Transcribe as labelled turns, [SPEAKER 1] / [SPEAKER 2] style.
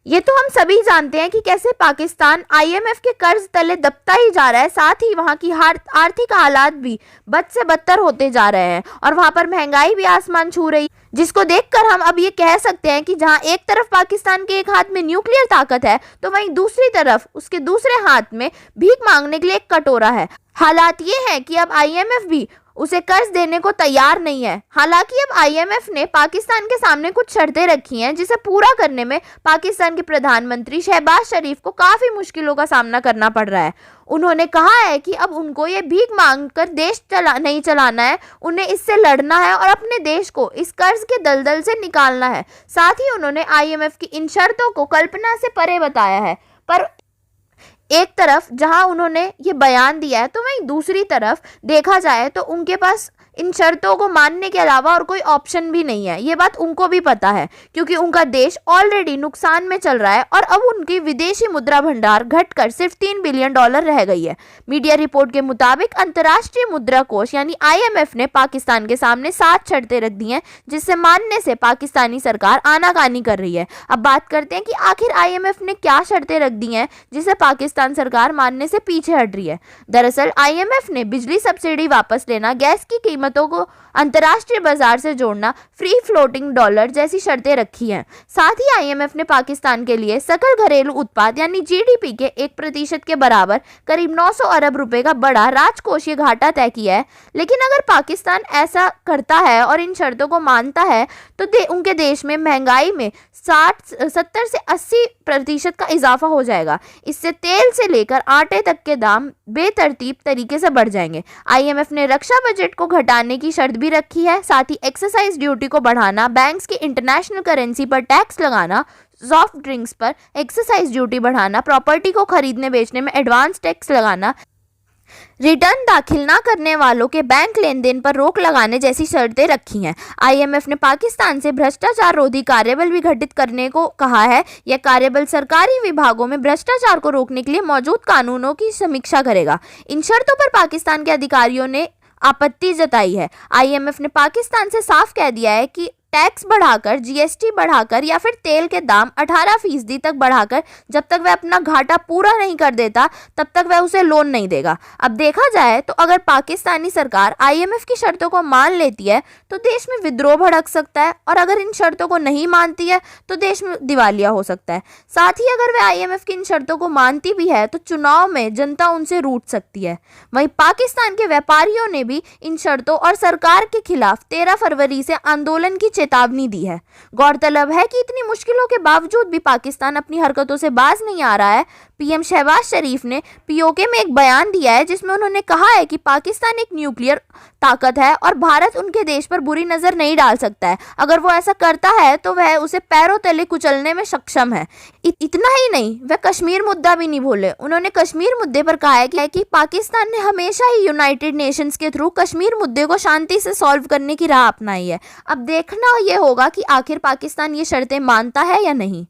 [SPEAKER 1] ये तो हम सभी जानते हैं कि कैसे पाकिस्तान आईएमएफ के कर्ज तले दबता ही जा रहा है, साथ ही वहाँ की आर्थिक हालात भी बद से बदतर होते जा रहे हैं और वहाँ पर महंगाई भी आसमान छू रही, जिसको देखकर हम अब ये कह सकते हैं कि जहाँ एक तरफ पाकिस्तान के एक हाथ में न्यूक्लियर ताकत है, तो वहीं दूसरी तरफ उसके दूसरे हाथ में भीख मांगने के लिए एक कटोरा है। हालात ये है कि अब आईएमएफ भी उसे कर्ज देने को तैयार नहीं है। हालांकि अब आईएमएफ ने पाकिस्तान के सामने कुछ शर्तें रखी हैं, जिसे पूरा करने में पाकिस्तान के प्रधानमंत्री शहबाज शरीफ को काफ़ी मुश्किलों का सामना करना पड़ रहा है। उन्होंने कहा है कि अब उनको ये भीख मांगकर देश नहीं चलाना है, उन्हें इससे लड़ना है और अपने देश को इस कर्ज के दलदल से निकालना है। साथ ही उन्होंने आईएमएफ की इन शर्तों को कल्पना से परे बताया है। पर एक तरफ जहां उन्होंने ये बयान दिया है, तो वहीं दूसरी तरफ देखा जाए तो उनके पास इन शर्तों को मानने के अलावा और कोई ऑप्शन भी नहीं है। ये बात उनको भी पता है, क्योंकि उनका देश ऑलरेडी नुकसान में चल रहा है और अब उनकी विदेशी मुद्रा भंडार घटकर सिर्फ $3 बिलियन रह गई है। मीडिया रिपोर्ट के मुताबिक अंतर्राष्ट्रीय मुद्रा कोष यानी आईएमएफ ने पाकिस्तान के सामने 7 शर्तें रख दी हैं, जिससे मानने से पाकिस्तानी सरकार आनाकानी कर रही है। अब बात करते हैं कि आखिर आईएमएफ ने क्या शर्तें रख दी हैं जिसे पाकिस्तान सरकार मानने से पीछे हट रही है। दरअसल आईएमएफ ने बिजली सब्सिडी वापस लेना, गैस की कीमतों को अंतर्राष्ट्रीय बाजार से जोड़ना, फ्री फ्लोटिंग डॉलर जैसी शर्तें रखी हैं। साथ ही आईएमएफ ने पाकिस्तान के लिए सकल घरेलू उत्पाद यानी जीडीपी के 1% के बराबर करीब 900 अरब रुपए का बड़ा राजकोषीय घाटा तय किया है। लेकिन अगर पाकिस्तान ऐसा करता है और इन शर्तों को मानता है तो उनके देश में महंगाई में 70 से 80% का इजाफा हो जाएगा। इससे तेल से लेकर आटे तक के दाम बेतरतीब तरीके से बढ़ जाएंगे। आईएमएफ ने रक्षा बजट को घटाने की शर्त भी रखी है। साथ ही एक्साइज ड्यूटी को बढ़ाना, बैंक्स की इंटरनेशनल करेंसी पर टैक्स लगाना, सॉफ्ट ड्रिंक्स पर एक्साइज ड्यूटी बढ़ाना, प्रॉपर्टी को खरीदने बेचने में एडवांस टैक्स लगाना, रिटर्न दाखिल ना करने वालों के बैंक लेन देन पर रोक लगाने जैसी शर्तें रखी हैं। आईएमएफ ने पाकिस्तान से भ्रष्टाचार रोधी कार्यबल भी गठित करने को कहा है। यह कार्यबल सरकारी विभागों में भ्रष्टाचार को रोकने के लिए मौजूद कानूनों की समीक्षा करेगा। इन शर्तों पर पाकिस्तान के अधिकारियों ने आपत्ति जताई है। आईएमएफ ने पाकिस्तान से साफ कह दिया है कि टैक्स बढ़ाकर, जीएसटी बढ़ाकर या फिर तेल के दाम 18% तक बढ़ाकर जब तक वह अपना घाटा पूरा नहीं कर देता तब तक वह उसे लोन नहीं देगा। अब देखा जाए तो अगर पाकिस्तानी सरकार आईएमएफ की शर्तों को मान लेती है तो देश में विद्रोह भड़क सकता है, और अगर इन शर्तों को नहीं मानती है तो देश में दिवालिया हो सकता है। साथ ही अगर वह आईएमएफ की इन शर्तों को मानती भी है तो चुनाव में जनता उनसे रूठ सकती है। वहीं पाकिस्तान के व्यापारियों ने भी इन शर्तों और सरकार के खिलाफ 13 फरवरी से आंदोलन की चेतावनी दी है। गौरतलब है कि इतनी मुश्किलों के बावजूद भी पाकिस्तान अपनी हरकतों से बाज नहीं आ रहा है। पीएम शहबाज शरीफ ने पीओके में एक बयान दिया है जिसमें उन्होंने कहा है कि पाकिस्तान एक न्यूक्लियर ताकत है और भारत उनके देश पर बुरी नजर नहीं डाल सकता है। अगर वो ऐसा करता है तो वह उसे पैरों तले कुचलने में सक्षम है। इतना ही नहीं, वह कश्मीर मुद्दा भी नहीं भूले। उन्होंने कश्मीर मुद्दे पर कहा है कि पाकिस्तान ने हमेशा ही यूनाइटेड नेशंस के थ्रू कश्मीर मुद्दे को शांति से सॉल्व करने की राह अपनाई है। अब देखना ये होगा कि आखिर पाकिस्तान ये शर्तें मानता है या नहीं।